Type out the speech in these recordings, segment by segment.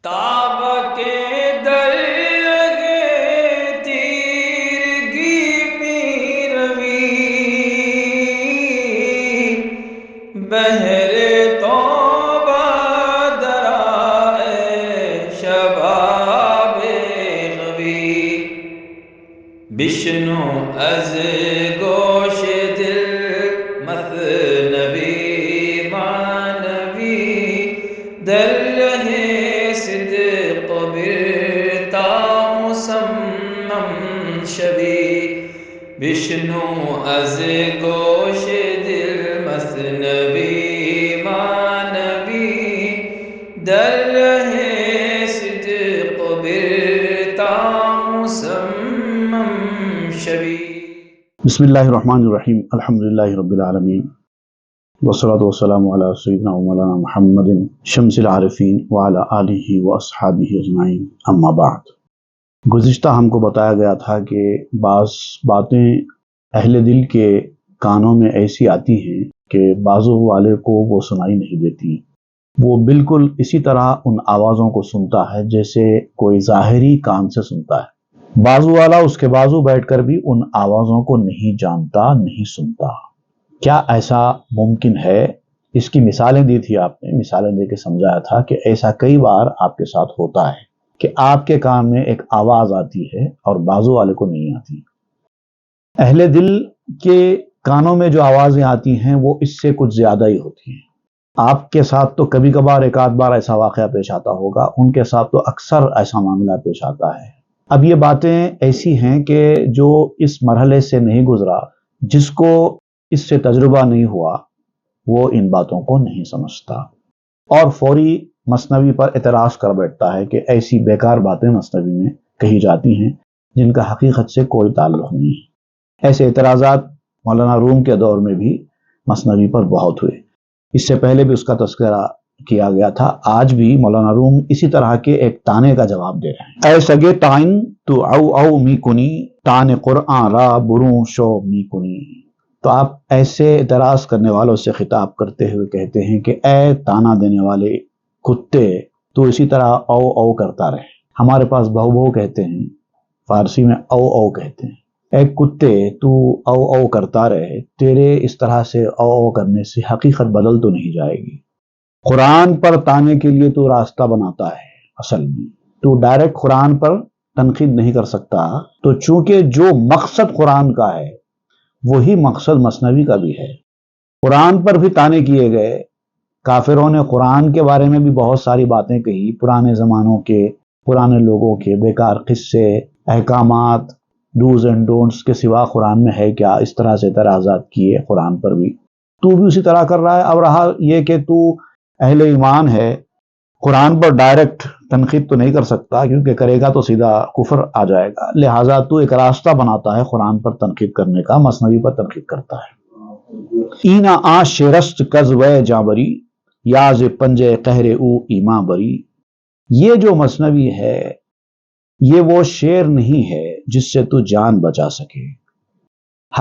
تاب کے در لگے تیرگی می روی، بہر توبہ درائے شباب غوی، بشنو از گوش دل مثنوی معنوی، در رہے صدق برتا مسمم شوی، بشنو از گوش دل مثنوی معنوی، در رہے صدق برتا مسمم شوی۔ بسم اللہ الرحمن الرحیم، الحمدللہ رب العالمین، والصلاة والسلام علی سیدنا و مولانا محمد شمس العارفین وعلی آلہ و اصحابہ اجمعین، اما بعد۔ گزشتہ ہم کو بتایا گیا تھا کہ بعض باتیں اہل دل کے کانوں میں ایسی آتی ہیں کہ بازو والے کو وہ سنائی نہیں دیتی، وہ بالکل اسی طرح ان آوازوں کو سنتا ہے جیسے کوئی ظاہری کان سے سنتا ہے۔ بازو والا اس کے بازو بیٹھ کر بھی ان آوازوں کو نہیں جانتا، نہیں سنتا۔ کیا ایسا ممکن ہے؟ اس کی مثالیں دی تھی آپ نے، مثالیں دے کے سمجھایا تھا کہ ایسا کئی بار آپ کے ساتھ ہوتا ہے کہ آپ کے کان میں ایک آواز آتی ہے اور بازو والے کو نہیں آتی۔ اہل دل کے کانوں میں جو آوازیں آتی ہیں وہ اس سے کچھ زیادہ ہی ہوتی ہیں۔ آپ کے ساتھ تو کبھی کبھار ایک آدھ بار ایسا واقعہ پیش آتا ہوگا، ان کے ساتھ تو اکثر ایسا معاملہ پیش آتا ہے۔ اب یہ باتیں ایسی ہیں کہ جو اس مرحلے سے نہیں گزرا، جس کو اس سے تجربہ نہیں ہوا، وہ ان باتوں کو نہیں سمجھتا اور فوری مثنوی پر اعتراض کر بیٹھتا ہے کہ ایسی بیکار باتیں مثنوی میں کہی جاتی ہیں جن کا حقیقت سے کوئی تعلق نہیں ہے۔ ایسے اعتراضات مولانا روم کے دور میں بھی مثنوی پر بہت ہوئے، اس سے پہلے بھی اس کا تذکرہ کیا گیا تھا۔ آج بھی مولانا روم اسی طرح کے ایک تانے کا جواب دے رہے ہیں۔ اے سگے تائن تو او او می کنی، تان قرآن را بروں شو می کنی۔ تو آپ ایسے اعتراض کرنے والوں سے خطاب کرتے ہوئے کہتے ہیں کہ اے تانا دینے والے کتے، تو اسی طرح او او کرتا رہے۔ ہمارے پاس بہو بہو کہتے ہیں، فارسی میں او او کہتے ہیں۔ اے کتے، تو او او کرتا رہے، تیرے اس طرح سے او او کرنے سے حقیقت بدل تو نہیں جائے گی۔ قرآن پر تانے کے لیے تو راستہ بناتا ہے، اصل میں تو ڈائریکٹ قرآن پر تنقید نہیں کر سکتا، تو چونکہ جو مقصد قرآن کا ہے وہی مقصد مثنوی کا بھی ہے۔ قرآن پر بھی تانے کیے گئے، کافروں نے قرآن کے بارے میں بھی بہت ساری باتیں کہی، پرانے زمانوں کے، پرانے لوگوں کے بیکار قصے، احکامات، ڈوز اینڈ ڈونٹس کے سوا قرآن میں ہے کیا، اس طرح سے اعتراضات کیے قرآن پر بھی۔ تو بھی اسی طرح کر رہا ہے۔ اب رہا یہ کہ تو اہل ایمان ہے، قرآن پر ڈائریکٹ تنقید تو نہیں کر سکتا، کیونکہ کرے گا تو سیدھا کفر آ جائے گا، لہٰذا تو ایک راستہ بناتا ہے قرآن پر تنقید کرنے کا، مثنوی پر تنقید کرتا ہے۔ اینا آ شیرست کز وے جابری، یاز پنجے قہر او ایما بری۔ یہ جو مثنوی ہے یہ وہ شعر نہیں ہے جس سے تو جان بچا سکے۔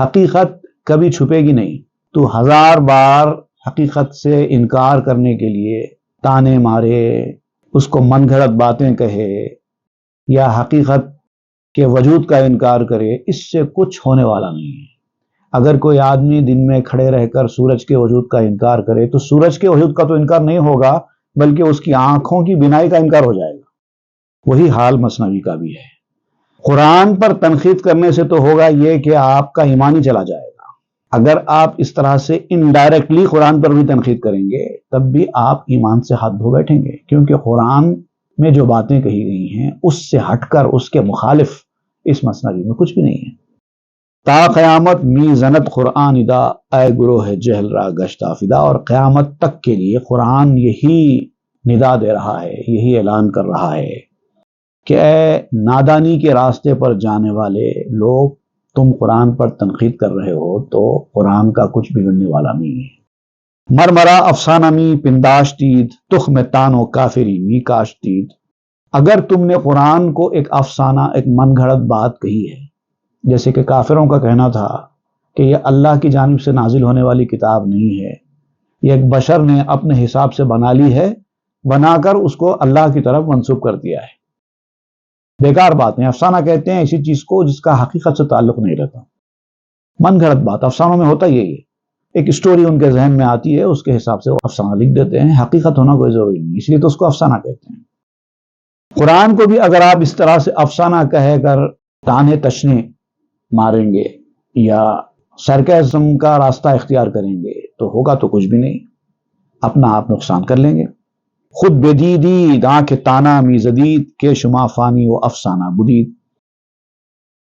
حقیقت کبھی چھپے گی نہیں، تو ہزار بار حقیقت سے انکار کرنے کے لیے تانے مارے، اس کو من گھڑت باتیں کہے یا حقیقت کے وجود کا انکار کرے، اس سے کچھ ہونے والا نہیں ہے۔ اگر کوئی آدمی دن میں کھڑے رہ کر سورج کے وجود کا انکار کرے تو سورج کے وجود کا تو انکار نہیں ہوگا، بلکہ اس کی آنکھوں کی بینائی کا انکار ہو جائے گا۔ وہی حال مثنوی کا بھی ہے۔ قرآن پر تنقید کرنے سے تو ہوگا یہ کہ آپ کا ایمان ہی چلا جائے گا۔ اگر آپ اس طرح سے انڈائریکٹلی قرآن پر بھی تنقید کریں گے تب بھی آپ ایمان سے ہاتھ دھو بیٹھیں گے، کیونکہ قرآن میں جو باتیں کہی گئی ہیں اس سے ہٹ کر اس کے مخالف اس مثنوی میں کچھ بھی نہیں ہے۔ تا قیامت می زنت قرآن ادا، اے گروہ جہل را گشتہ فدا۔ اور قیامت تک کے لیے قرآن یہی ندا دے رہا ہے، یہی اعلان کر رہا ہے کہ اے نادانی کے راستے پر جانے والے لوگ، تم قرآن پر تنقید کر رہے ہو تو قرآن کا کچھ بگڑنے والا نہیں ہے۔ مرمرا افسانہ می پنداشتید، تخم تانو کافری می کاشتید۔ اگر تم نے قرآن کو ایک افسانہ، ایک من گھڑت بات کہی ہے، جیسے کہ کافروں کا کہنا تھا کہ یہ اللہ کی جانب سے نازل ہونے والی کتاب نہیں ہے، یہ ایک بشر نے اپنے حساب سے بنا لی ہے، بنا کر اس کو اللہ کی طرف منسوب کر دیا ہے. بیکار بات ہے. افسانہ کہتے ہیں ایسی چیز کو جس کا حقیقت سے تعلق نہیں رہتا. من گھڑت بات. افسانوں میں ہوتا یہی ہے, ایک اسٹوری ان کے ذہن میں آتی ہے, اس کے حساب سے وہ افسانہ لکھ دیتے ہیں. حقیقت ہونا کوئی ضروری نہیں, اس لیے تو اس کو افسانہ کہتے ہیں. قرآن کو بھی اگر آپ اس طرح سے افسانہ کہہ کر تانے تشنے ماریں گے یا سرکیزم کا راستہ اختیار کریں گے تو ہوگا تو کچھ بھی نہیں, اپنا آپ نقصان کر لیں گے. خود بدیدی آنکھ تانا می زدید کے شما فانی و افسانہ بدید.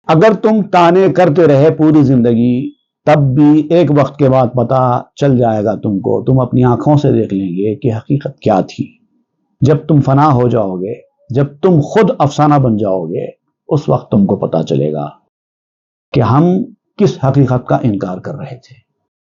اگر تم تانے کرتے رہے پوری زندگی تب بھی ایک وقت کے بعد پتہ چل جائے گا تم کو, تم اپنی آنکھوں سے دیکھ لیں گے کہ حقیقت کیا تھی. جب تم فنا ہو جاؤ گے, جب تم خود افسانہ بن جاؤ گے, اس وقت تم کو پتہ چلے گا کہ ہم کس حقیقت کا انکار کر رہے تھے.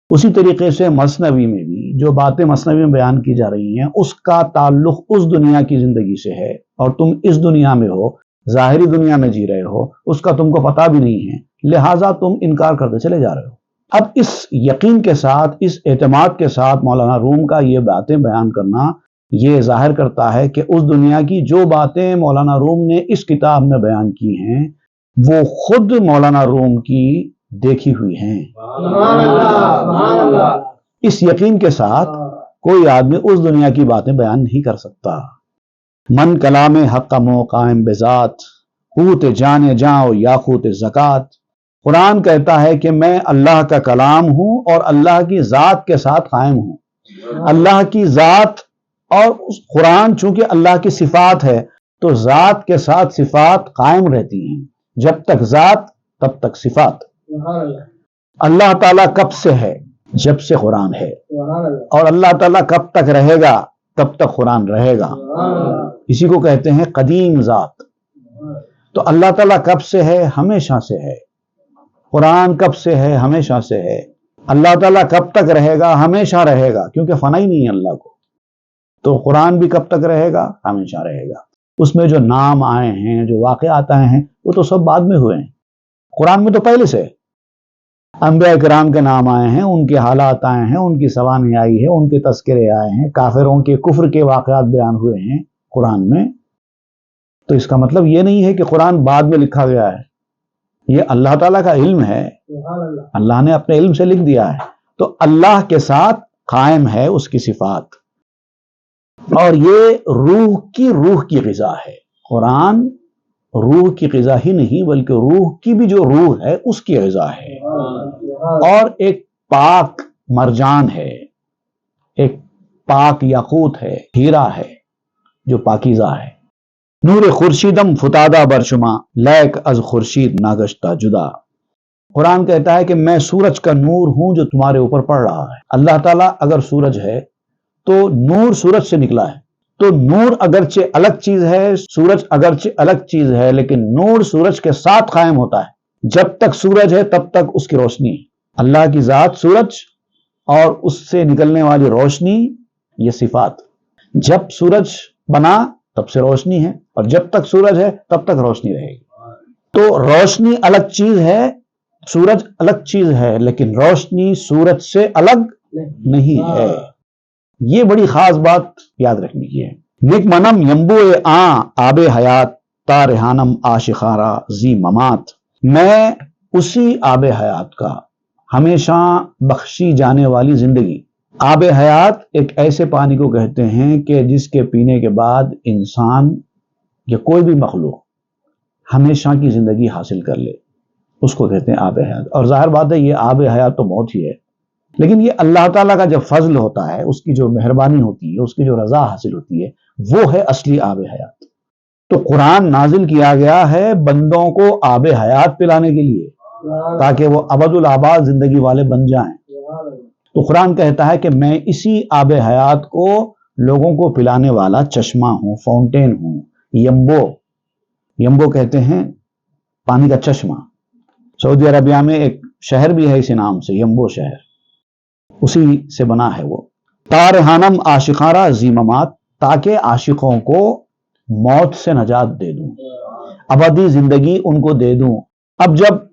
اسی طریقے سے مثنوی میں بھی جو باتیں مثنوی میں بیان کی جا رہی ہیں اس کا تعلق اس دنیا کی زندگی سے ہے, اور تم اس دنیا میں ہو, ظاہری دنیا میں جی رہے ہو, اس کا تم کو پتہ بھی نہیں ہے, لہٰذا تم انکار کرتے چلے جا رہے ہو. اب اس یقین کے ساتھ, اس اعتماد کے ساتھ مولانا روم کا یہ باتیں بیان کرنا یہ ظاہر کرتا ہے کہ اس دنیا کی جو باتیں مولانا روم نے اس کتاب میں بیان کی ہیں وہ خود مولانا روم کی دیکھی ہوئی ہیں. اس یقین کے ساتھ کوئی آدمی اس دنیا کی باتیں بیان نہیں کر سکتا. من کلام حق مو قائم بذات قوت جان جاؤ یاقوت زکات. قرآن کہتا ہے کہ میں اللہ کا کلام ہوں اور اللہ کی ذات کے ساتھ قائم ہوں. اللہ کی ذات اور قرآن چونکہ اللہ کی صفات ہے تو ذات کے ساتھ صفات قائم رہتی ہیں. جب تک ذات تب تک صفات. اللہ تعالیٰ کب سے ہے؟ جب سے قرآن ہے. اور اللہ تعالیٰ کب تک رہے گا؟ تب تک قرآن رہے گا. اسی کو کہتے ہیں قدیم ذات. تو اللہ تعالیٰ کب سے ہے؟ ہمیشہ سے ہے. قرآن کب سے ہے؟ ہمیشہ سے ہے. اللہ تعالیٰ کب تک رہے گا؟ ہمیشہ رہے گا, کیونکہ فنا ہی نہیں ہے اللہ کو. تو قرآن بھی کب تک رہے گا؟ ہمیشہ رہے گا. اس میں جو نام آئے ہیں, جو واقعات آئے ہیں, وہ تو سب بعد میں ہوئے ہیں. قرآن میں تو پہلے سے انبیاء کرام کے نام آئے ہیں, ان کے حالات آئے ہیں, ان کی سوانح آئی ہے, ان کے تذکرے آئے ہیں, کافروں کے کفر کے واقعات بیان ہوئے ہیں قرآن میں. تو اس کا مطلب یہ نہیں ہے کہ قرآن بعد میں لکھا گیا ہے. یہ اللہ تعالیٰ کا علم ہے, اللہ نے اپنے علم سے لکھ دیا ہے. تو اللہ کے ساتھ قائم ہے اس کی صفات, اور یہ روح کی غذا ہے. قرآن روح کی غذا ہی نہیں بلکہ روح کی بھی جو روح ہے اس کی غذا ہے, اور ایک پاک مرجان ہے, ایک پاک یاقوت ہے, ہیرا ہے جو پاکیزہ ہے. نور خورشیدم فتادہ برشما لیک از خورشید ناگشتہ جدا. قرآن کہتا ہے کہ میں سورج کا نور ہوں جو تمہارے اوپر پڑ رہا ہے. اللہ تعالیٰ اگر سورج ہے تو نور سورج سے نکلا ہے. تو نور اگرچہ الگ چیز ہے, سورج اگرچہ الگ چیز ہے, لیکن نور سورج کے ساتھ قائم ہوتا ہے. جب تک سورج ہے تب تک اس کی روشنی ہے. اللہ کی ذات سورج اور اس سے نکلنے والی روشنی یہ صفات. جب سورج بنا تب سے روشنی ہے, اور جب تک سورج ہے تب تک روشنی رہے گی. تو روشنی الگ چیز ہے, سورج الگ چیز ہے, لیکن روشنی سورج سے الگ نہیں ہے. یہ بڑی خاص بات یاد رکھنے کی ہے. نک منم یمبو آب حیات تارہانم آشخارا زی ممات. میں اسی آب حیات کا, ہمیشہ بخشی جانے والی زندگی. آب حیات ایک ایسے پانی کو کہتے ہیں کہ جس کے پینے کے بعد انسان یا کوئی بھی مخلوق ہمیشہ کی زندگی حاصل کر لے, اس کو کہتے ہیں آب حیات. اور ظاہر بات ہے یہ آب حیات تو موت ہی ہے, لیکن یہ اللہ تعالیٰ کا جب فضل ہوتا ہے, اس کی جو مہربانی ہوتی ہے, اس کی جو رضا حاصل ہوتی ہے, وہ ہے اصلی آب حیات. تو قرآن نازل کیا گیا ہے بندوں کو آب حیات پلانے کے لیے, تاکہ وہ ابد الآباد زندگی والے بن جائیں. تو قرآن کہتا ہے کہ میں اسی آب حیات کو لوگوں کو پلانے والا چشمہ ہوں, فاؤنٹین ہوں. یمبو کہتے ہیں پانی کا چشمہ. سعودی عربیہ میں ایک شہر بھی ہے اسی نام سے, یمبو شہر, اسی سے بنا ہے وہ. تارہانم عاشقارا زیممات, تاکہ عاشقوں کو موت سے نجات دے دوں, ابدی زندگی ان کو دے دوں. اب جب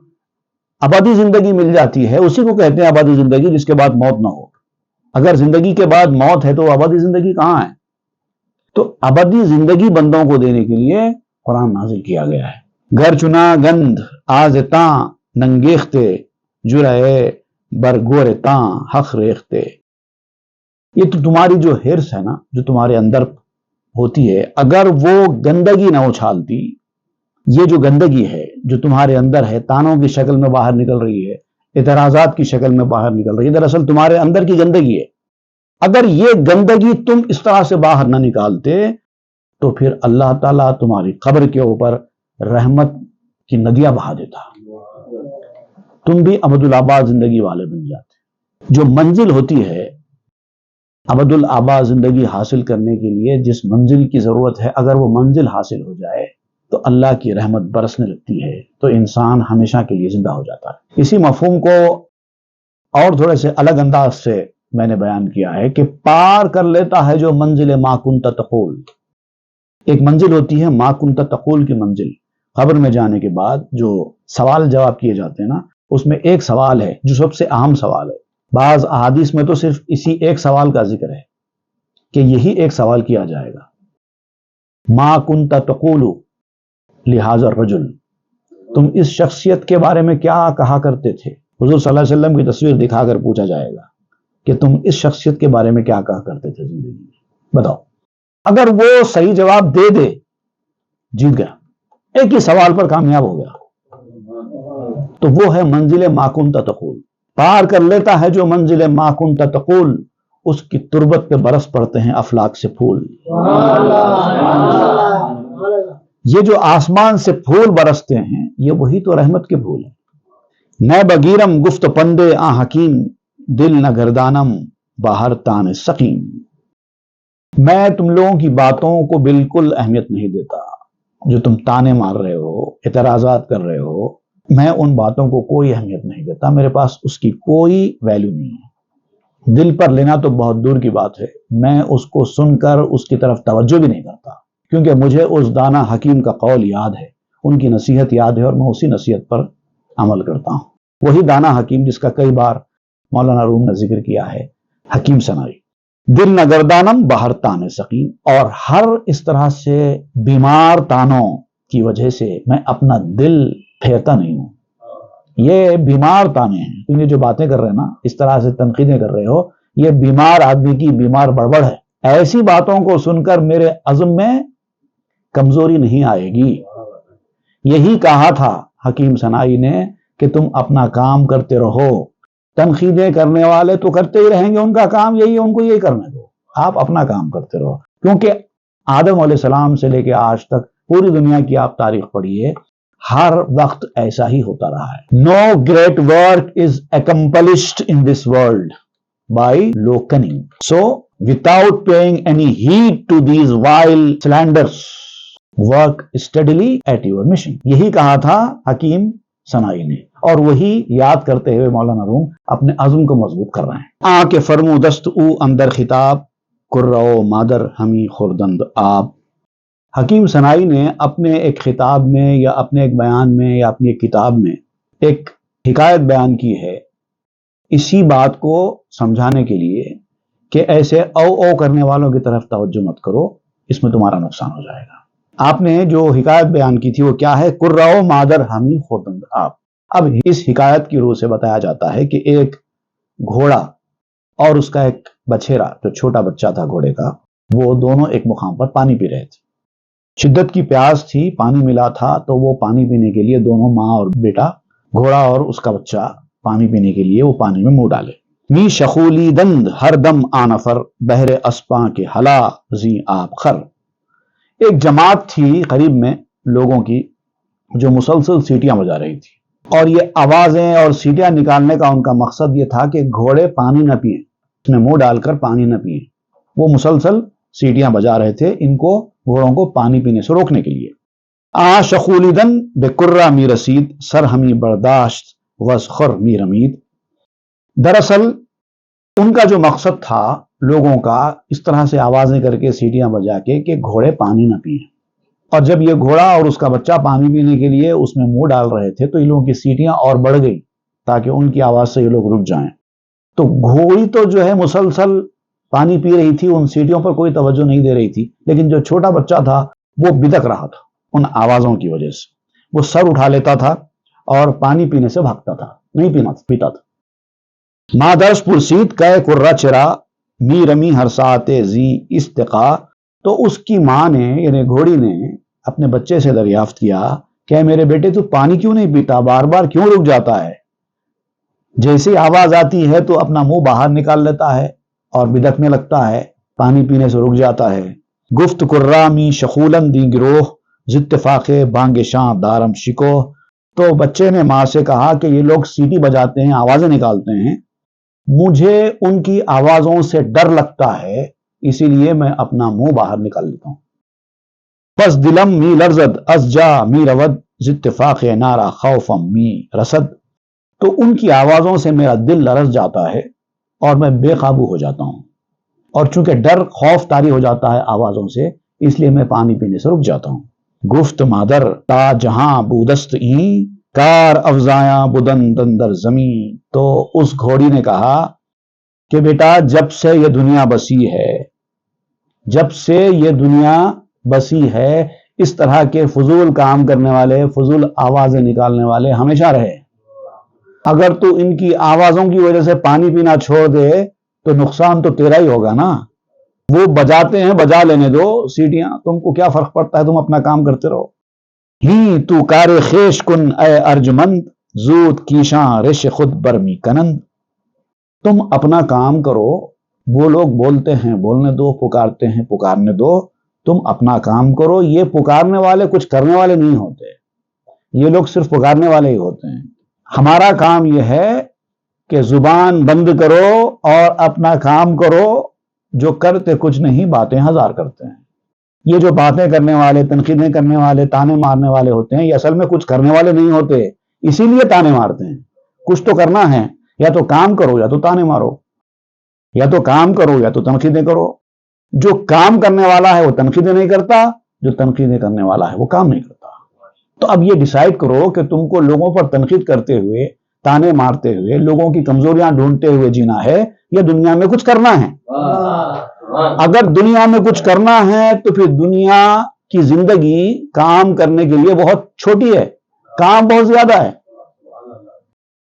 ابدی زندگی مل جاتی ہے, اسی کو کہتے ہیں ابدی زندگی جس کے بعد موت نہ ہو. اگر زندگی کے بعد موت ہے تو ابدی زندگی کہاں ہے؟ تو ابدی زندگی بندوں کو دینے کے لیے قرآن نازل کیا گیا ہے۔ گھر چنا گند آزتاں ننگیختے جرائے برگورتاں حق ریختے، یہ تو تمہاری جو ہرس ہے نا، جو تمہارے اندر ہوتی ہے، اگر وہ گندگی نہ اچھالتی، یہ جو گندگی ہے جو تمہارے اندر ہے، تانوں کی شکل میں باہر نکل رہی ہے، اعتراضات کی شکل میں باہر نکل رہی ہے، دراصل تمہارے اندر کی گندگی ہے۔ اگر یہ گندگی تم اس طرح سے باہر نہ نکالتے تو پھر اللہ تعالیٰ تمہاری قبر کے اوپر رحمت کی ندیاں بہا دیتا، تم بھی ابد الآباد زندگی والے بن جاتے۔ جو منزل ہوتی ہے ابد الآباد زندگی حاصل کرنے کے لیے، جس منزل کی ضرورت ہے، اگر وہ منزل حاصل ہو جائے تو اللہ کی رحمت برسنے لگتی ہے، تو انسان ہمیشہ کے لیے زندہ ہو جاتا ہے۔ اسی مفہوم کو اور تھوڑے سے الگ انداز سے میں نے بیان کیا ہے کہ پار کر لیتا ہے جو منزل ما کنت تقول۔ ایک منزل ہوتی ہے ما کنت تقول کی منزل، قبر میں جانے کے بعد جو سوال جواب کیے جاتے ہیں نا، اس میں ایک سوال ہے جو سب سے اہم سوال ہے۔ بعض احادیث میں تو صرف اسی ایک سوال کا ذکر ہے کہ یہی ایک سوال کیا جائے گا، ما کنت تقول لہذا الرجل، تم اس شخصیت کے بارے میں کیا کہا کرتے تھے؟ حضور صلی اللہ علیہ وسلم کی تصویر دکھا کر پوچھا جائے گا کہ تم اس شخصیت کے بارے میں کیا کہا کرتے تھے زندگی میں، بتاؤ۔ اگر وہ صحیح جواب دے دے، جیت گیا، ایک ہی سوال پر کامیاب ہو گیا، تو وہ ہے منزل ما کنت تقول۔ پار کر لیتا ہے جو منزل ما کنت تقول، اس کی تربت پہ برس پڑتے ہیں افلاک سے پھول۔ یہ جو آسمان سے پھول برستے ہیں، یہ وہی تو رحمت کے پھول ہیں۔ نہ بگیرم گفت پندے آ حکیم، دل نہ گردانم باہر تان سقیم۔ میں تم لوگوں کی باتوں کو بالکل اہمیت نہیں دیتا، جو تم تانے مار رہے ہو، اعتراضات کر رہے ہو، میں ان باتوں کو کوئی اہمیت نہیں دیتا، میرے پاس اس کی کوئی ویلیو نہیں ہے۔ دل پر لینا تو بہت دور کی بات ہے، میں اس کو سن کر اس کی طرف توجہ بھی نہیں کرتا، کیونکہ مجھے اس دانا حکیم کا قول یاد ہے، ان کی نصیحت یاد ہے، اور میں اسی نصیحت پر عمل کرتا ہوں۔ وہی دانا حکیم جس کا کئی بار مولانا روم نے ذکر کیا ہے، حکیم سنائی۔ دل نہ گردانم باہر تان سقیم، اور ہر اس طرح سے بیمار تانوں کی وجہ سے میں اپنا دل پھیرتا نہیں ہوں۔ یہ بیمار تانے ہیں، تم یہ جو باتیں کر رہے ہیں نا، اس طرح سے تنقیدیں کر رہے ہو، یہ بیمار آدمی کی بیمار بڑبڑ ہے۔ ایسی باتوں کو سن کر میرے عزم میں کمزوری نہیں آئے گی۔ یہی کہا تھا حکیم سنائی نے کہ تم اپنا کام کرتے رہو، تنقیدیں کرنے والے تو کرتے ہی رہیں گے، ان کا کام یہی ہے، ان کو یہی کرنے دو، آپ اپنا کام کرتے رہو۔ کیونکہ آدم علیہ السلام سے لے کے آج تک پوری دنیا کی آپ تاریخ پڑھیے، ہر وقت ایسا ہی ہوتا رہا ہے۔ No great work is accomplished in this world by low cunning. So, without paying any heed to these vile slanders, work steadily at your mission. یہی کہا تھا حکیم سنائی نے، اور وہی یاد کرتے ہوئے مولانا روم اپنے عزم کو مضبوط کر رہے ہیں۔ آ کے فرمو دست او اندر خطاب، کرو مادر ہمی خوردند آپ۔ حکیم سنائی نے اپنے ایک خطاب میں یا اپنے ایک بیان میں یا اپنی ایک کتاب میں ایک حکایت بیان کی ہے، اسی بات کو سمجھانے کے لیے کہ ایسے او او کرنے والوں کی طرف توجہ مت کرو، اس میں تمہارا نقصان ہو جائے گا۔ آپ نے جو حکایت بیان کی تھی وہ کیا ہے؟ کرو مادر ہمی خوردند آپ۔ اب اس حکایت کی روح سے بتایا جاتا ہے کہ ایک گھوڑا اور اس کا ایک بچھیرا، جو چھوٹا بچہ تھا گھوڑے کا، وہ دونوں ایک مقام پر پانی پی رہے تھے۔ شدت کی پیاس تھی، پانی ملا تھا، تو وہ پانی پینے کے لیے دونوں ماں اور بیٹا، گھوڑا اور اس کا بچہ، پانی پینے کے لیے وہ پانی میں منہ ڈالے۔ می شخولی دند ہر دم آنفر، بہر اسپاں کے ہلا زی آپ خر۔ ایک جماعت تھی قریب میں لوگوں کی جو مسلسل سیٹیاں بجا رہی تھی، اور یہ آوازیں اور سیٹیاں نکالنے کا ان کا مقصد یہ تھا کہ گھوڑے پانی نہ پئیں، اس میں منہ ڈال کر پانی نہ پئیں۔ وہ مسلسل سیٹیاں بجا رہے تھے ان کو، گھوڑوں کو پانی پینے سے روکنے کے لیے۔ آ شخولیدن بے کرہ می رسید، سر ہمی برداشت وزخر می رمید۔ دراصل ان کا جو مقصد تھا لوگوں کا، اس طرح سے آوازیں کر کے سیٹیاں بجا کے کہ گھوڑے پانی نہ پئیں، اور جب یہ گھوڑا اور اس کا بچہ پانی پینے کے لیے اس میں منہ ڈال رہے تھے تو ان لوگوں کی سیٹیاں اور بڑھ گئی تاکہ ان کی آواز سے یہ لوگ رک جائیں۔ تو گھوڑی تو جو ہے مسلسل پانی پی رہی تھی، ان سیٹیوں پر کوئی توجہ نہیں دے رہی تھی، لیکن جو چھوٹا بچہ تھا وہ بدک رہا تھا ان آوازوں کی وجہ سے، وہ سر اٹھا لیتا تھا اور پانی پینے سے بھاگتا تھا، نہیں پیتا تھا۔ مادرس پرسید کہ کرہ چرا می رمی ہر ساعت زی استقا، تو اس کی ماں نے یعنی گھوڑی نے اپنے بچے سے دریافت کیا کہ میرے بیٹے تو پانی کیوں نہیں پیتا، بار بار کیوں رک جاتا ہے؟ جیسی آواز آتی ہے تو اپنا منہ باہر نکال لیتا ہے اور بدکنے لگتا ہے، پانی پینے سے رک جاتا ہے۔ گفت کرہ می شخولن دی گروہ زاتفاق بانگ شاں دارم شکو، تو بچے نے ماں سے کہا کہ یہ لوگ سیٹی بجاتے ہیں، آوازیں نکالتے ہیں، مجھے ان کی آوازوں سے ڈر لگتا ہے، اسی لیے میں اپنا منہ باہر نکال لیتا ہوں۔ پس دلم می لرزد از جا می رود زاتفاق نارا خوفم می رسد، تو ان کی آوازوں سے میرا دل لرز جاتا ہے اور میں بے قابو ہو جاتا ہوں، اور چونکہ ڈر خوف طاری ہو جاتا ہے آوازوں سے، اس لیے میں پانی پینے سے رک جاتا ہوں۔ گفت مادر تا جہاں بودست این کار افزایاں بدن دندر زمین، تو اس گھوڑی نے کہا کہ بیٹا جب سے یہ دنیا بسی ہے، جب سے یہ دنیا بسی ہے، اس طرح کے فضول کام کرنے والے، فضول آوازیں نکالنے والے ہمیشہ رہے۔ اگر تو ان کی آوازوں کی وجہ سے پانی پینا چھوڑ دے تو نقصان تو تیرا ہی ہوگا نا۔ وہ بجاتے ہیں، بجا لینے دو سیٹیاں، تم کو کیا فرق پڑتا ہے، تم اپنا کام کرتے رہو۔ ہی تو کار خیش کن اے ارجمند زود کیشاں رش خود برمی کنند، تم اپنا کام کرو، وہ لوگ بولتے ہیں بولنے دو، پکارتے ہیں پکارنے دو، تم اپنا کام کرو۔ یہ پکارنے والے کچھ کرنے والے نہیں ہوتے، یہ لوگ صرف پکارنے والے ہی ہوتے ہیں۔ ہمارا کام یہ ہے کہ زبان بند کرو اور اپنا کام کرو، جو کرتے کچھ نہیں باتیں ہزار کرتے ہیں۔ یہ جو باتیں کرنے والے، تنقیدیں کرنے والے، تانے مارنے والے ہوتے ہیں، یہ اصل میں کچھ کرنے والے نہیں ہوتے، اسی لیے تانے مارتے ہیں۔ کچھ تو کرنا ہے، یا تو کام کرو یا تو تانے مارو، یا تو کام کرو یا تو تنقیدیں کرو۔ جو کام کرنے والا ہے وہ تنقیدیں نہیں کرتا، جو تنقیدیں کرنے والا ہے وہ کام نہیں کرتا۔ تو اب یہ ڈیسائیڈ کرو کہ تم کو لوگوں پر تنقید کرتے ہوئے، تانے مارتے ہوئے، لوگوں کی کمزوریاں ڈھونڈتے ہوئے جینا ہے یا دنیا میں کچھ کرنا ہے۔ اگر دنیا میں کچھ کرنا ہے تو پھر دنیا کی زندگی کام کرنے کے لیے بہت چھوٹی ہے، کام بہت زیادہ ہے،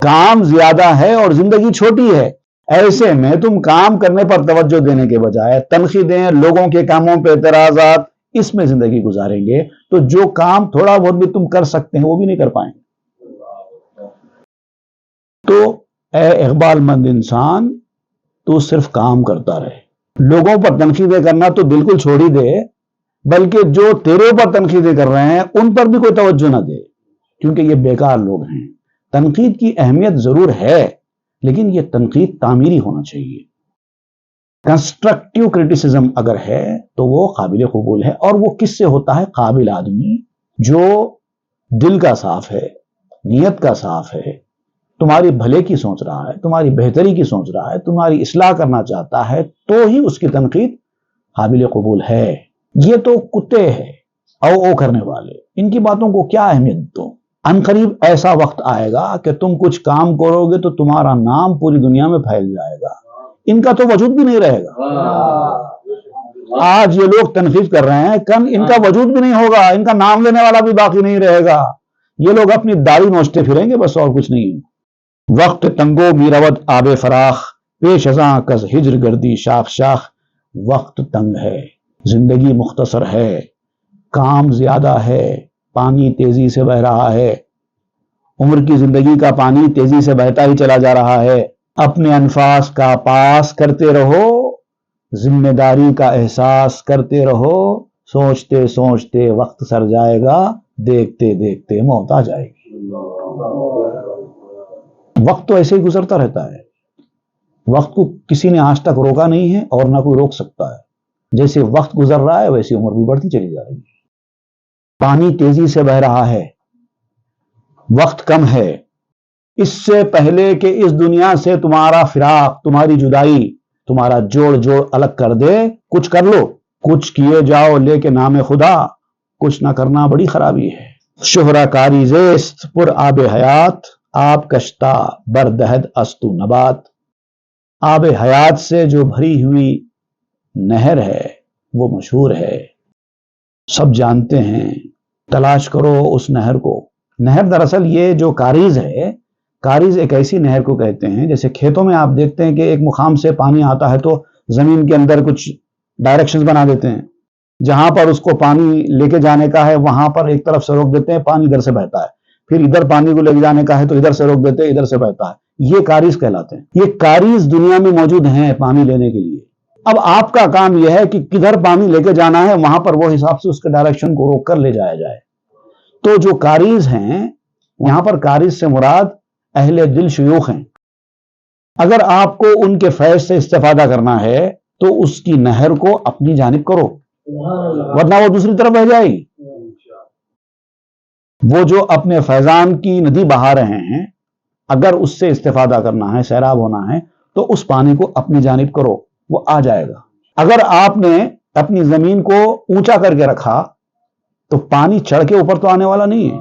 کام زیادہ ہے اور زندگی چھوٹی ہے۔ ایسے میں تم کام کرنے پر توجہ دینے کے بجائے تنقیدیں، لوگوں کے کاموں پہ اعتراضات، اس میں زندگی گزاریں گے تو جو کام تھوڑا بہت بھی تم کر سکتے ہیں وہ بھی نہیں کر پائیں گے۔ تو اے اقبال مند انسان، تو صرف کام کرتا رہے، لوگوں پر تنقیدیں کرنا تو بالکل چھوڑ ہی دے، بلکہ جو تیرے اوپر تنقیدیں کر رہے ہیں ان پر بھی کوئی توجہ نہ دے، کیونکہ یہ بیکار لوگ ہیں۔ تنقید کی اہمیت ضرور ہے، لیکن یہ تنقید تعمیری ہونا چاہیے۔ کنسٹرکٹیو کرٹیسزم اگر ہے تو وہ قابل قبول ہے، اور وہ کس سے ہوتا ہے؟ قابل آدمی جو دل کا صاف ہے، نیت کا صاف ہے، تمہاری بھلے کی سوچ رہا ہے، تمہاری بہتری کی سوچ رہا ہے، تمہاری اصلاح کرنا چاہتا ہے، تو ہی اس کی تنقید قابل قبول ہے۔ یہ تو کتے ہیں او کرنے والے، ان کی باتوں کو کیا اہمیت دو؟ عنقریب ایسا وقت آئے گا کہ تم کچھ کام کرو گے تو تمہارا نام پوری دنیا میں پھیل جائے گا، ان کا تو وجود بھی نہیں رہے گا۔ آج یہ لوگ تنقید کر رہے ہیں، کل ان کا وجود بھی نہیں ہوگا، ان کا نام لینے والا بھی باقی نہیں رہے گا، یہ لوگ اپنی داڑھی نوچتے پھریں گے بس، اور کچھ نہیں۔ وقت تنگو میرود آب فراخ پیش ازاں کز ہجر گردی شاخ شاخ، وقت تنگ ہے، زندگی مختصر ہے، کام زیادہ ہے، پانی تیزی سے بہ رہا ہے، عمر کی زندگی کا پانی تیزی سے بہتا ہی چلا جا رہا ہے۔ اپنے انفاس کا پاس کرتے رہو، ذمہ داری کا احساس کرتے رہو، سوچتے سوچتے وقت سر جائے گا، دیکھتے دیکھتے موت آ جائے گی۔ وقت تو ایسے ہی گزرتا رہتا ہے، وقت کو کسی نے آج تک روکا نہیں ہے اور نہ کوئی روک سکتا ہے۔ جیسے وقت گزر رہا ہے ویسی عمر بھی بڑھتی چلی جا رہی ہے۔ پانی تیزی سے بہ رہا ہے، وقت کم ہے، اس سے پہلے کہ اس دنیا سے تمہارا فراق، تمہاری جدائی، تمہارا جوڑ الگ کر دے، کچھ کر لو۔ کچھ کیے جاؤ لے کے نام خدا، کچھ نہ کرنا بڑی خرابی ہے۔ شہرہ کاری زیست پر آب حیات، آب کشتا بردہد استو نبات، آب حیات سے جو بھری ہوئی نہر ہے وہ مشہور ہے، سب جانتے ہیں، تلاش کرو اس نہر کو۔ نہر دراصل یہ جو کاریز ہے، کاریز ایک ایسی نہر کو کہتے ہیں، جیسے کھیتوں میں آپ دیکھتے ہیں کہ ایک مقام سے پانی آتا ہے تو زمین کے اندر کچھ ڈائریکشنز بنا دیتے ہیں، جہاں پر اس کو پانی لے کے جانے کا ہے وہاں پر ایک طرف سے روک دیتے ہیں، پانی ادھر سے بہتا ہے، پھر ادھر پانی کو لے کے جانے کا ہے تو ادھر سے روک دیتے ہیں، ادھر سے بہتا ہے، یہ کاریز کہلاتے ہیں۔ یہ کاریز دنیا میں موجود ہیں پانی لینے کے لیے۔ اب آپ کا کام یہ ہے کہ کدھر پانی لے کے جانا ہے وہاں پر وہ حساب سے اس کے ڈائریکشن کو روک کر لے جایا جائے۔ تو جو کاریز ہیں، یہاں پر کاریز سے مراد اہل دل شیوخ ہیں۔ اگر آپ کو ان کے فیض سے استفادہ کرنا ہے تو اس کی نہر کو اپنی جانب کرو، ورنہ وہ دوسری طرف بہ جائے گی۔ وہ جو اپنے فیضان کی ندی بہا رہے ہیں، اگر اس سے استفادہ کرنا ہے، سیراب ہونا ہے، تو اس پانی کو اپنی جانب کرو، وہ آ جائے گا۔ اگر آپ نے اپنی زمین کو اونچا کر کے رکھا تو پانی چڑھ کے اوپر تو آنے والا نہیں ہے۔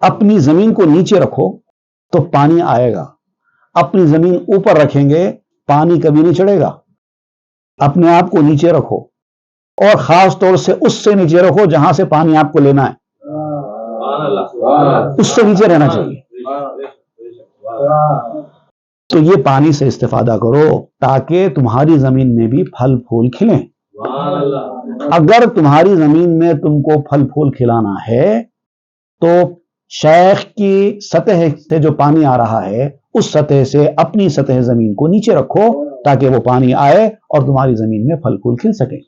اپنی زمین کو نیچے رکھو تو پانی آئے گا، اپنی زمین اوپر رکھیں گے پانی کبھی نہیں چڑھے گا۔ اپنے آپ کو نیچے رکھو، اور خاص طور سے اس سے نیچے رکھو جہاں سے پانی آپ کو لینا ہے، اس سے نیچے رہنا چاہیے۔ تو یہ پانی سے استفادہ کرو تاکہ تمہاری زمین میں بھی پھل پھول کھلیں۔ اگر تمہاری زمین میں تم کو پھل پھول کھلانا ہے تو شیخ کی سطح سے جو پانی آ رہا ہے اس سطح سے اپنی سطح زمین کو نیچے رکھو تاکہ وہ پانی آئے اور تمہاری زمین میں پھل پھول کھل سکے۔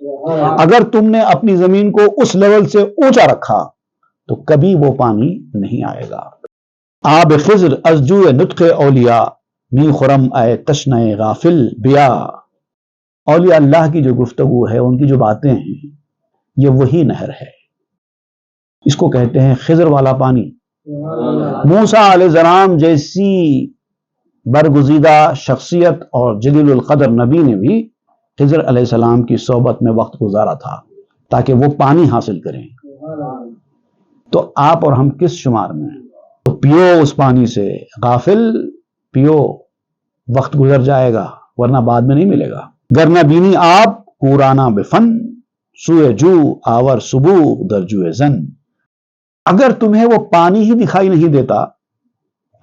اگر تم نے اپنی زمین کو اس لیول سے اونچا رکھا تو کبھی وہ پانی نہیں آئے گا۔ آب خضر از جوء نطق اولیاء، می خرم اے تشنہ غافل بیا۔ اولیاء اللہ کی جو گفتگو ہے، ان کی جو باتیں ہیں، یہ وہی نہر ہے، اس کو کہتے ہیں خضر والا پانی۔ موسیٰ علیہ السلام جیسی برگزیدہ شخصیت اور جلیل القدر نبی نے بھی خضر علیہ السلام کی صحبت میں وقت گزارا تھا تاکہ وہ پانی حاصل کریں۔ تو آپ اور ہم کس شمار میں ہیں؟ تو پیو اس پانی سے، غافل پیو، وقت گزر جائے گا ورنہ بعد میں نہیں ملے گا۔ گرنہ بینی آپ کورانا بفن، سوئے جو آور صبو در جوئے زن۔ اگر تمہیں وہ پانی ہی دکھائی نہیں دیتا،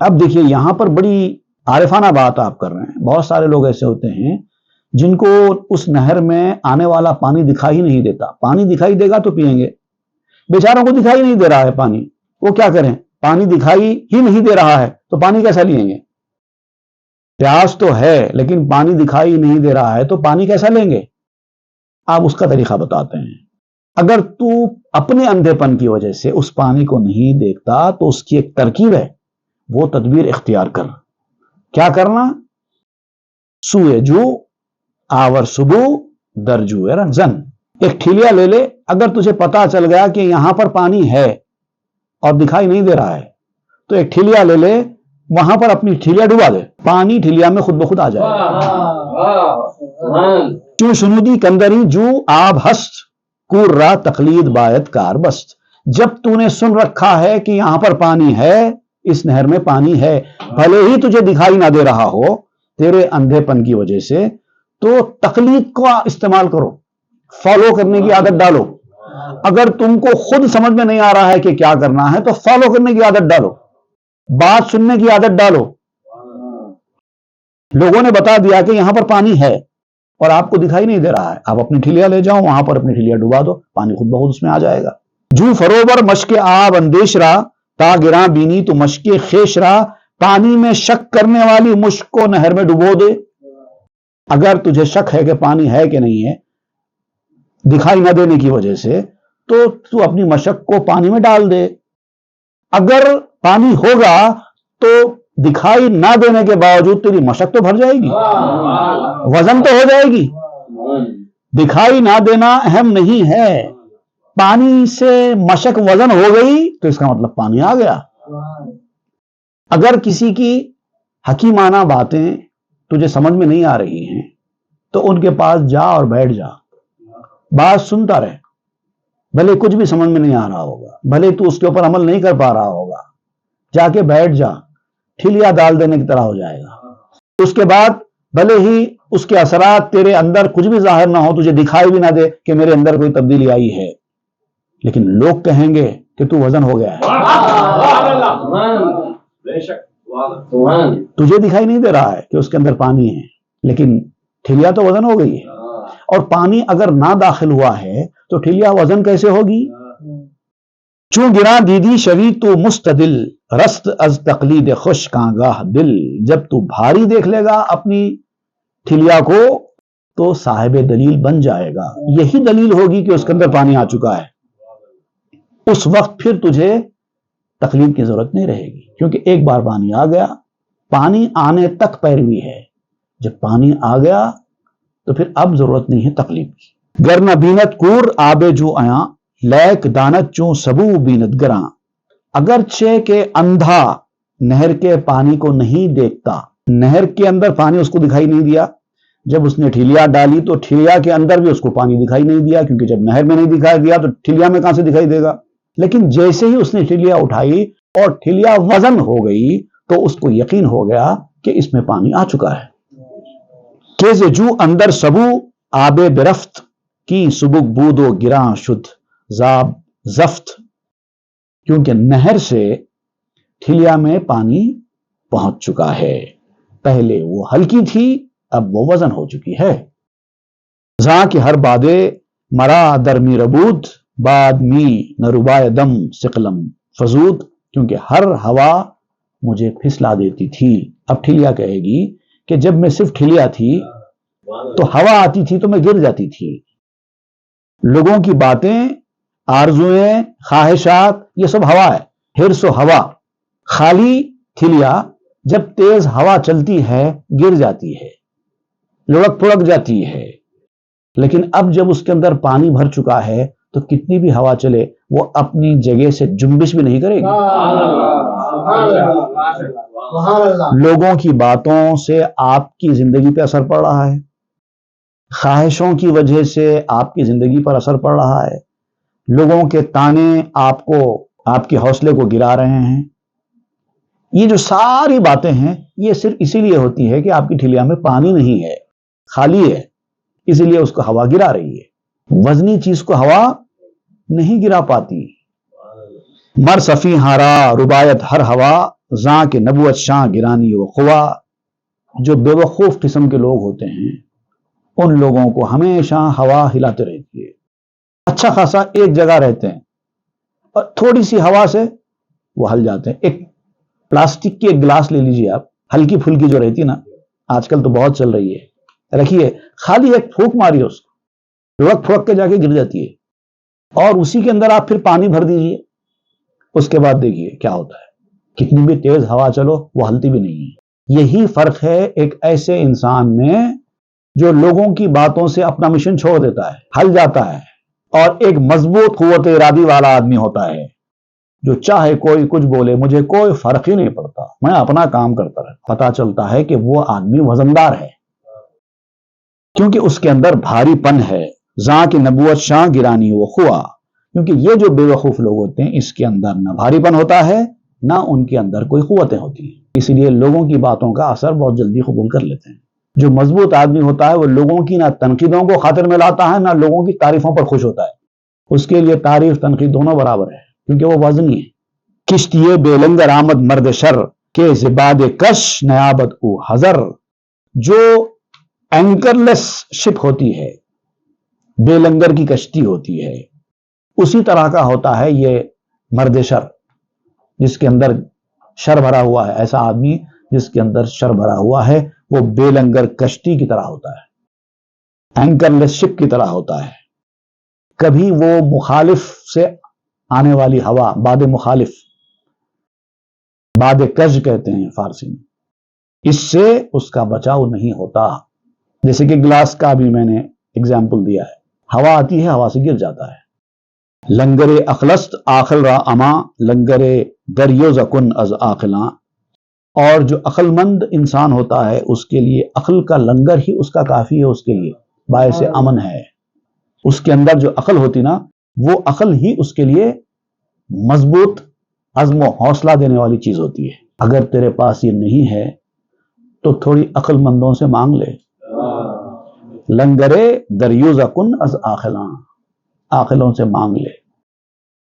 اب دیکھیے یہاں پر بڑی عارفانہ بات آپ کر رہے ہیں۔ بہت سارے لوگ ایسے ہوتے ہیں جن کو اس نہر میں آنے والا پانی دکھائی نہیں دیتا، پانی دکھائی دے گا تو پیئیں گے، بیچاروں کو دکھائی نہیں دے رہا ہے پانی، وہ کیا کریں؟ پانی دکھائی ہی نہیں دے رہا ہے تو پانی کیسا لیں گے؟ پیاس تو ہے لیکن پانی دکھائی نہیں دے رہا ہے تو پانی کیسا لیں گے؟ آپ اس کا طریقہ بتاتے ہیں۔ اگر تو اپنے اندھے پن کی وجہ سے اس پانی کو نہیں دیکھتا تو اس کی ایک ترکیب ہے، وہ تدبیر اختیار کر۔ کیا کرنا؟ سوئے جو آور صبو در جوئے زن، ایک ٹھیلیا لے لے۔ اگر تجھے پتا چل گیا کہ یہاں پر پانی ہے اور دکھائی نہیں دے رہا ہے تو ایک ٹھیلیا لے لے، وہاں پر اپنی ٹھیلیا ڈبا دے، پانی ٹھیلیا میں خود بخود آ جائے گا۔ کیوں شنودی کندری جو آب ہست، کور را تقلید باید کار بست۔ جب تو نے سن رکھا ہے کہ یہاں پر پانی ہے، اس نہر میں پانی ہے، بھلے ہی تجھے دکھائی نہ دے رہا ہو تیرے اندھے پن کی وجہ سے، تو تقلید کو استعمال کرو، فالو کرنے کی عادت ڈالو۔ اگر تم کو خود سمجھ میں نہیں آ رہا ہے کہ کیا کرنا ہے تو فالو کرنے کی عادت ڈالو، بات سننے کی عادت ڈالو۔ لوگوں نے بتا دیا کہ یہاں پر پانی ہے اور آپ کو دکھائی نہیں دے رہا ہے، آپ اپنی ٹھیلیا لے جاؤ، وہاں پر اپنی ٹھیلیا ڈبا دو، پانی خود بخود اس میں آ جائے گا۔ جو فروبر مشک آب اندیش را، تا گراں بینی تو مشک خیش را۔ پانی میں شک کرنے والی مشک کو نہر میں ڈبو دے۔ اگر تجھے شک ہے کہ پانی ہے کہ نہیں ہے دکھائی نہ دینے کی وجہ سے، تو اپنی مشک کو پانی میں ڈال دے۔ اگر پانی ہوگا تو دکھائی نہ دینے کے باوجود تیری مشک تو بھر جائے گی، وزن تو ہو جائے گی۔ دکھائی نہ دینا اہم نہیں ہے، پانی سے مشک وزن ہو گئی تو اس کا مطلب پانی آ گیا۔ اگر کسی کی حکیمانہ باتیں تجھے سمجھ میں نہیں آ رہی ہیں تو ان کے پاس جا اور بیٹھ جا، بات سنتا رہے، بھلے کچھ بھی سمجھ میں نہیں آ رہا ہوگا، بھلے تو اس کے اوپر عمل نہیں کر پا رہا ہوگا، جا کے بیٹھ جا، ٹھیلیا ڈال دینے کی طرح ہو جائے گا۔ اس کے بعد بھلے ہی اس کے اثرات تیرے اندر کچھ بھی ظاہر نہ ہو، تجھے دکھائی بھی نہ دے کہ میرے اندر کوئی تبدیلی آئی ہے، لیکن لوگ کہیں گے کہ تو وزن ہو گیا ہے، تجھے دکھائی نہیں دے رہا ہے کہ اس کے اندر پانی ہے، لیکن ٹھیلیا تو وزن ہو گئی ہے، اور پانی اگر نہ داخل ہوا ہے تو ٹھیلیا وزن کیسے ہوگی؟ چون گراں دیدی شوی تو مستدل، رست از تقلید خوش کانگاہ دل، جب تو بھاری دیکھ لے گا اپنی ٹھیلیا کو تو صاحب دلیل بن جائے گا، یہی دلیل ہوگی کہ اس کے اندر پانی آ چکا ہے، اس وقت پھر تجھے تقلید کی ضرورت نہیں رہے گی، کیونکہ ایک بار پانی آ گیا، پانی آنے تک پیروی ہے، جب پانی آ گیا تو پھر اب ضرورت نہیں ہے تقلید کی۔ گر نہ بینت کور آبے جو آیاں، لیک دانت چوں سبو بینت گراں، اگرچہ کہ اندھا نہر کے پانی کو نہیں دیکھتا، نہر کے اندر پانی اس کو دکھائی نہیں دیا، جب اس نے ٹھیلیا ڈالی تو ٹھیلیا کے اندر بھی اس کو پانی دکھائی نہیں دیا، کیونکہ جب نہر میں نہیں دکھائی دیا تو ٹھیلیا میں کہاں سے دکھائی دے گا، لیکن جیسے ہی اس نے ٹھیلیا اٹھائی اور ٹھیلیا وزن ہو گئی تو اس کو یقین ہو گیا کہ اس میں پانی آ چکا ہے۔ کہ جو اندر سبو آبے برفت، کی سبک بود و گراں شد زاب زفت، کیونکہ نہر سے ٹھیلیا میں پانی پہنچ چکا ہے، پہلے وہ ہلکی تھی اب وہ وزن ہو چکی ہے۔ زاں کہ ہر بادے مرا درمی ربود، بعد می نربائے دم سقلم فزود، کیونکہ ہر ہوا مجھے پھسلا دیتی تھی۔ اب ٹھیلیا کہے گی کہ جب میں صرف ٹھیلیا تھی تو ہوا آتی تھی تو میں گر جاتی تھی، لوگوں کی باتیں، آرزویں، خواہشات، یہ سب ہوا ہے، حرص و ہوا۔ خالی ٹھیلیا جب تیز ہوا چلتی ہے گر جاتی ہے، لڑک پھڑک جاتی ہے، لیکن اب جب اس کے اندر پانی بھر چکا ہے تو کتنی بھی ہوا چلے وہ اپنی جگہ سے جنبش بھی نہیں کرے گی۔ لوگوں کی باتوں سے آپ کی زندگی پہ اثر پڑ رہا ہے، خواہشوں کی وجہ سے آپ کی زندگی پر اثر پڑ رہا ہے، لوگوں کے تانے آپ کو، آپ کے حوصلے کو گرا رہے ہیں، یہ جو ساری باتیں ہیں یہ صرف اسی لیے ہوتی ہے کہ آپ کی ٹھیلیا میں پانی نہیں ہے، خالی ہے، اسی لیے اس کو ہوا گرا رہی ہے، وزنی چیز کو ہوا نہیں گرا پاتی۔ مر صفی ہارا ربایت ہر ہوا، زاں کے نبوت شاں گرانی و خوا، جو بے وقوف قسم کے لوگ ہوتے ہیں ان لوگوں کو ہمیشہ ہوا ہلاتے رہتی ہے، اچھا خاصا ایک جگہ رہتے ہیں اور تھوڑی سی ہوا سے وہ ہل جاتے ہیں۔ ایک پلاسٹک کی ایک گلاس لے لیجیے آپ، ہلکی پھلکی جو رہتی نا، آج کل تو بہت چل رہی ہے، رکھیے، خالی ایک پھونک ماری اس کو، لڑک پھڑک کے جا کے گر جاتی ہے، اور اسی کے اندر آپ پھر پانی بھر دیجیے، اس کے بعد دیکھیے کیا ہوتا ہے، کتنی بھی تیز ہوا چلو وہ ہلتی بھی نہیں ہے۔ یہی فرق ہے ایک ایسے انسان میں جو لوگوں کی باتوں سے اپنا مشن چھوڑ دیتا ہے، ہل جاتا ہے، اور ایک مضبوط قوت ارادی والا آدمی ہوتا ہے جو چاہے کوئی کچھ بولے مجھے کوئی فرق ہی نہیں پڑتا، میں اپنا کام کرتا رہتا۔ پتا چلتا ہے کہ وہ آدمی وزندار ہے کیونکہ اس کے اندر بھاری پن ہے۔ زاں کی نبوت شاں گرانی و خوا، کیونکہ یہ جو بے وقوف لوگ ہوتے ہیں اس کے اندر نہ بھاری پن ہوتا ہے نہ ان کے اندر کوئی قوتیں ہوتی ہیں، اس لیے لوگوں کی باتوں کا اثر بہت جلدی قبول کر لیتے ہیں۔ جو مضبوط آدمی ہوتا ہے وہ لوگوں کی نہ تنقیدوں کو خاطر میں لاتا ہے نہ لوگوں کی تعریفوں پر خوش ہوتا ہے، اس کے لیے تعریف تنقید دونوں برابر ہے کیونکہ وہ وزنی ہے۔ کشتی بے لنگر آمد مرد شر، کے زباد کش نیابت او حذر، جو اینکر لیس شپ ہوتی ہے، بے لنگر کی کشتی ہوتی ہے، اسی طرح کا ہوتا ہے یہ مرد شر، جس کے اندر شر بھرا ہوا ہے، ایسا آدمی جس کے اندر شر بھرا ہوا ہے وہ بے لنگر کشتی کی طرح ہوتا ہے، اینکر لیس شپ کی طرح ہوتا ہے، کبھی وہ مخالف سے آنے والی ہوا، باد مخالف، باد کج کہتے ہیں فارسی میں، اس سے اس کا بچاؤ نہیں ہوتا۔ جیسے کہ گلاس کا بھی میں نے اگزامپل دیا ہے، ہوا آتی ہے ہوا سے گر جاتا ہے۔ لنگر اخلصت آخل را اما، لنگر دریوز کن از آخلاں، اور جو عقل مند انسان ہوتا ہے اس کے لیے عقل کا لنگر ہی اس کا کافی ہے، اس کے لیے باعث امن ہے۔ اس کے اندر جو عقل ہوتی نا وہ عقل ہی اس کے لیے مضبوط عزم و حوصلہ دینے والی چیز ہوتی ہے۔ اگر تیرے پاس یہ نہیں ہے تو تھوڑی عقل مندوں سے مانگ لے، لنگرے دریوزہ کن از عاقلاں، عاقلوں سے مانگ لے،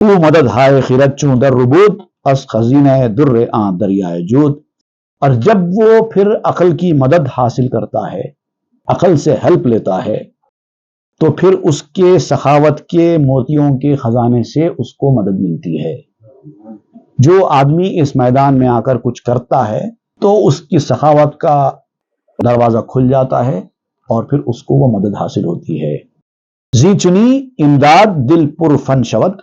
او مدد ہائے خیرت چوں در ربود، از خزینہ در آں دریائے جود۔ اور جب وہ پھر عقل کی مدد حاصل کرتا ہے، عقل سے ہیلپ لیتا ہے، تو پھر اس کے سخاوت کے موتیوں کے خزانے سے اس کو مدد ملتی ہے۔ جو آدمی اس میدان میں آ کر کچھ کرتا ہے تو اس کی سخاوت کا دروازہ کھل جاتا ہے اور پھر اس کو وہ مدد حاصل ہوتی ہے۔ زی چنی امداد دل پر فن شود،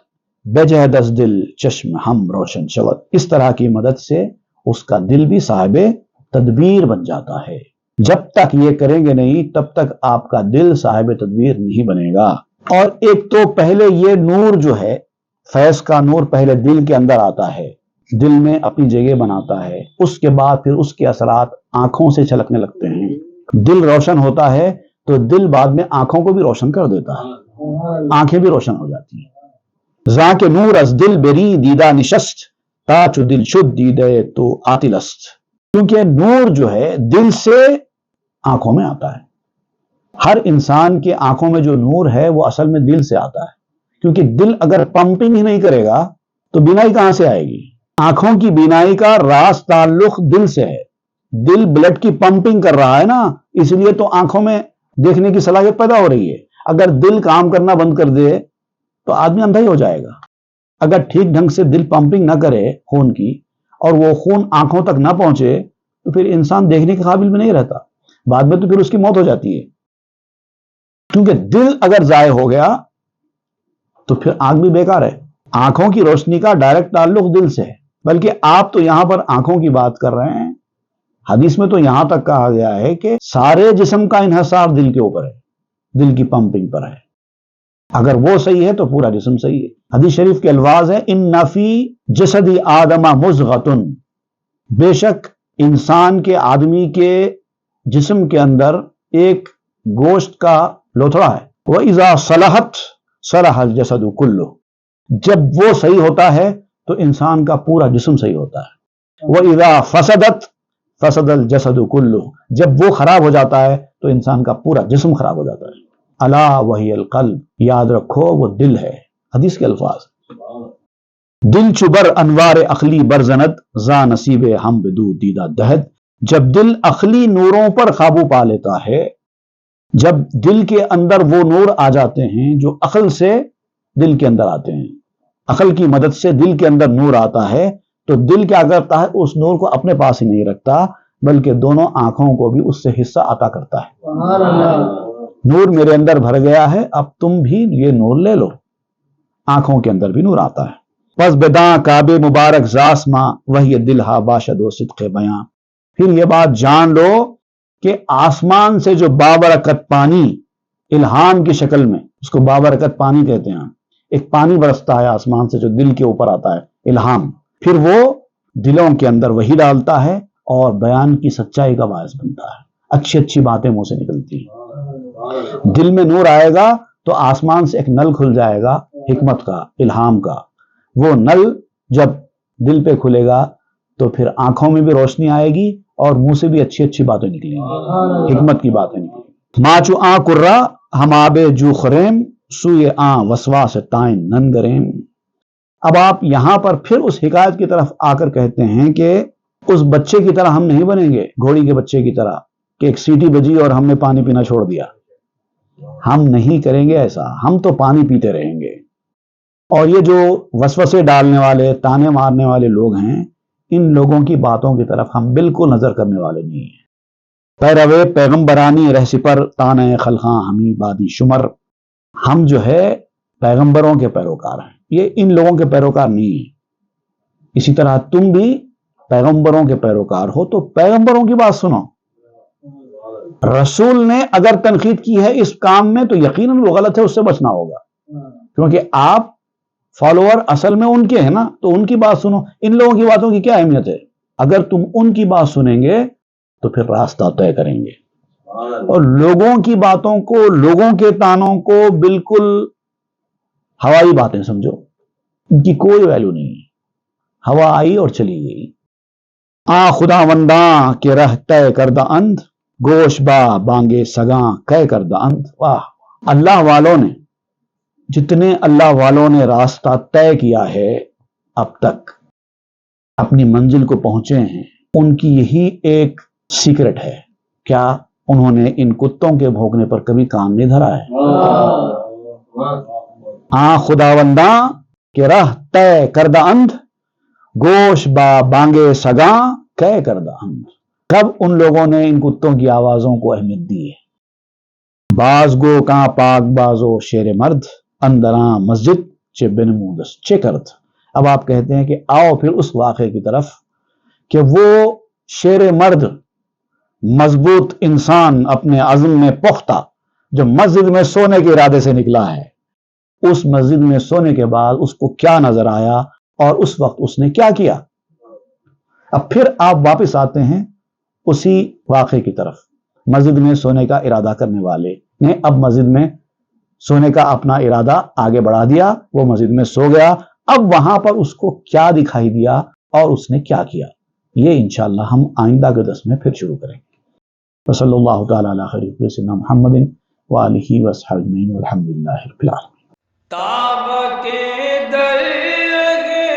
بجہ دس دل چشم ہم روشن شود۔ اس طرح کی مدد سے اس کا دل بھی صاحب تدبیر بن جاتا ہے۔ جب تک یہ کریں گے نہیں تب تک آپ کا دل صاحب تدبیر نہیں بنے گا۔ اور ایک تو پہلے یہ نور جو ہے، فیض کا نور پہلے دل کے اندر آتا ہے، دل میں اپنی جگہ بناتا ہے، اس کے بعد پھر اس کے اثرات آنکھوں سے چھلکنے لگتے ہیں۔ دل روشن ہوتا ہے تو دل بعد میں آنکھوں کو بھی روشن کر دیتا ہے، آنکھیں بھی روشن ہو جاتی ہیں۔ زاں کے نور از دل بری دیدہ نشست، تا چو دل شد دیدے تو عاطل است۔ کیونکہ نور جو ہے دل سے آنکھوں میں آتا ہے۔ ہر انسان کے آنکھوں میں جو نور ہے وہ اصل میں دل سے آتا ہے، کیونکہ دل اگر پمپنگ ہی نہیں کرے گا تو بینائی کہاں سے آئے گی؟ آنکھوں کی بینائی کا راز تعلق دل سے ہے۔ دل بلڈ کی پمپنگ کر رہا ہے نا، اس لیے تو آنکھوں میں دیکھنے کی صلاحیت پیدا ہو رہی ہے۔ اگر دل کام کرنا بند کر دے تو آدمی اندھا ہی ہو جائے گا۔ اگر ٹھیک ڈھنگ سے دل پمپنگ نہ کرے خون کی اور وہ خون آنکھوں تک نہ پہنچے تو پھر انسان دیکھنے کے قابل بھی نہیں رہتا، بعد میں تو پھر اس کی موت ہو جاتی ہے۔ کیونکہ دل اگر ضائع ہو گیا تو پھر آنکھ بھی بیکار ہے۔ آنکھوں کی روشنی کا ڈائریکٹ تعلق دل سے ہے، بلکہ آپ تو یہاں پر آنکھوں کی بات کر رہے ہیں، حدیث میں تو یہاں تک کہا گیا ہے کہ سارے جسم کا انحصار دل کے اوپر ہے، دل کی پمپنگ پر ہے۔ اگر وہ صحیح ہے تو پورا جسم صحیح ہے۔ حدیث شریف کے الفاظ ہیں ان فی جسد آدم مضغۃ، بے شک انسان کے آدمی کے جسم کے اندر ایک گوشت کا لوتھڑا ہے، وَإِذَا صَلَحَتْ صَلَحَ الْجَسَدُ كُلُّهُ، جب وہ صحیح ہوتا ہے تو انسان کا پورا جسم صحیح ہوتا ہے۔ وَإِذَا فَسَدَتْ فَسَدَ الْجَسَدُ كُلُّهُ، جب وہ خراب ہو جاتا ہے تو انسان کا پورا جسم خراب ہو جاتا ہے۔ الا وہی القلب، یاد رکھو وہ دل ہے۔ حدیث کے الفاظ، دل چبر انوار عقلی برزند، زا نصیب ہم بدو دیدہ دہد۔ جب دل عقلی نوروں پر قابو پا لیتا ہے، جب دل کے اندر وہ نور آ جاتے ہیں جو عقل سے دل کے اندر آتے ہیں، عقل کی مدد سے دل کے اندر نور آتا ہے تو دل کیا کرتا ہے؟ اس نور کو اپنے پاس ہی نہیں رکھتا بلکہ دونوں آنکھوں کو بھی اس سے حصہ عطا کرتا ہے۔ نور میرے اندر بھر گیا ہے، اب تم بھی یہ نور لے لو۔ آنکھوں کے اندر بھی نور آتا ہے۔ پس بداں کعبے مبارک زاسماں وہی دلہا باشد و صدق بیاں، پھر یہ بات جان لو کہ آسمان سے جو بابرکت پانی الہام کی شکل میں، اس کو بابرکت پانی کہتے ہیں، ایک پانی برستا ہے آسمان سے جو دل کے اوپر آتا ہے الہام، پھر وہ دلوں کے اندر وہی ڈالتا ہے اور بیان کی سچائی کا باعث بنتا ہے، اچھی اچھی باتیں منہ سے نکلتی ہیں۔ دل میں نور آئے گا تو آسمان سے ایک نل کھل جائے گا حکمت کا، الہام کا، وہ نل جب دل پہ کھلے گا تو پھر آنکھوں میں بھی روشنی آئے گی اور منہ سے بھی اچھی اچھی باتیں نکلیں گی، حکمت کی باتیں نکلیں گی۔ ماچو آں کرا ہم آبے جو خریم، سوئے آں وسواس تائن ننگریم۔ اب آپ یہاں پر پھر اس حکایت کی طرف آ کر کہتے ہیں کہ اس بچے کی طرح ہم نہیں بنیں گے، گھوڑی کے بچے کی طرح کہ ایک سیٹی بجی اور ہم نے پانی پینا چھوڑ دیا۔ ہم نہیں کریں گے ایسا، ہم تو پانی پیتے رہیں گے۔ اور یہ جو وسوسے ڈالنے والے، تانے مارنے والے لوگ ہیں، ان لوگوں کی باتوں کی طرف ہم بالکل نظر کرنے والے نہیں ہیں۔ پیروے پیغمبرانی رہ سپر تانے خلقاں ہمیں بادی شمر، ہم جو ہے پیغمبروں کے پیروکار ہیں، یہ ان لوگوں کے پیروکار نہیں ہیں۔ اسی طرح تم بھی پیغمبروں کے پیروکار ہو تو پیغمبروں کی بات سنو۔ رسول نے اگر تنقید کی ہے اس کام میں تو یقیناً وہ غلط ہے، اس سے بچنا ہوگا، کیونکہ آپ فالوور اصل میں ان کے ہیں نا، تو ان کی بات سنو۔ ان لوگوں کی باتوں کی کیا اہمیت ہے؟ اگر تم ان کی بات سنیں گے تو پھر راستہ طے کریں گے، اور لوگوں کی باتوں کو، لوگوں کے تانوں کو بالکل ہوائی باتیں سمجھو، ان کی کوئی ویلیو نہیں ہے، ہوا آئی اور چلی گئی۔ خدا ونداں کے رہ طے کردہ اندھ، گوش با بانگے سگاں کہہ کردہ اند. واہ. اللہ والوں نے، جتنے اللہ والوں نے راستہ طے کیا ہے اب تک، اپنی منزل کو پہنچے ہیں، ان کی یہی ایک سیکرٹ ہے. کیا انہوں نے ان کتوں کے بھونکنے پر کبھی کان نہیں دھرا ہے؟ ہاں خداونداں کہ راہ طے کردہ اندھ، گوش با بانگے سگاں کہہ کردہ اندھ. کب ان لوگوں نے ان کتوں کی آوازوں کو اہمیت دی ہے؟ باز گو کہاں پاک بازو شیر مرد، اندراں مسجد چے بن مودس چے کرد. اب آپ کہتے ہیں کہ آؤ پھر اس واقعے کی طرف کہ وہ شیر مرد، مضبوط انسان، اپنے عزم میں پختہ، جو مسجد میں سونے کے ارادے سے نکلا ہے، اس مسجد میں سونے کے بعد اس کو کیا نظر آیا اور اس وقت اس نے کیا کیا. اب پھر آپ واپس آتے ہیں اسی واقعے کی طرف. مسجد میں سونے کا ارادہ کرنے والے نے اب مسجد میں سونے کا اپنا ارادہ آگے بڑھا دیا، وہ مسجد میں سو گیا. اب وہاں پر اس کو کیا دکھائی دیا اور اس نے کیا کیا، یہ انشاءاللہ ہم آئندہ کے درس میں پھر شروع کریں گے. صلی اللہ تعالی علی خیر سیدنا محمد وآلہ وصحبہ اجمعین والحمد للہ رب العالمین. تاب کے درگے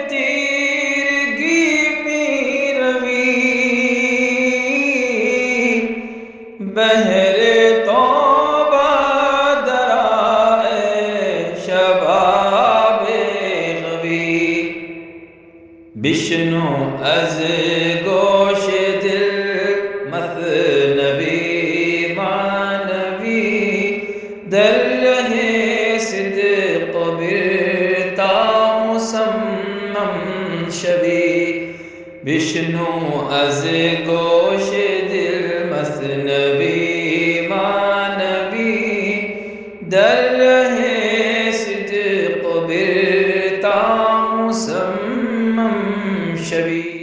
تیرگی می روی، بہر توبہ درائے شباب خوی. بشنو از گوش دل مثنوی معنوی، در رہے صدق برتا مسمم شوی. بشنو از گوش دل مثنوی معنوی، در رہے صدق برتا مسمم شوی.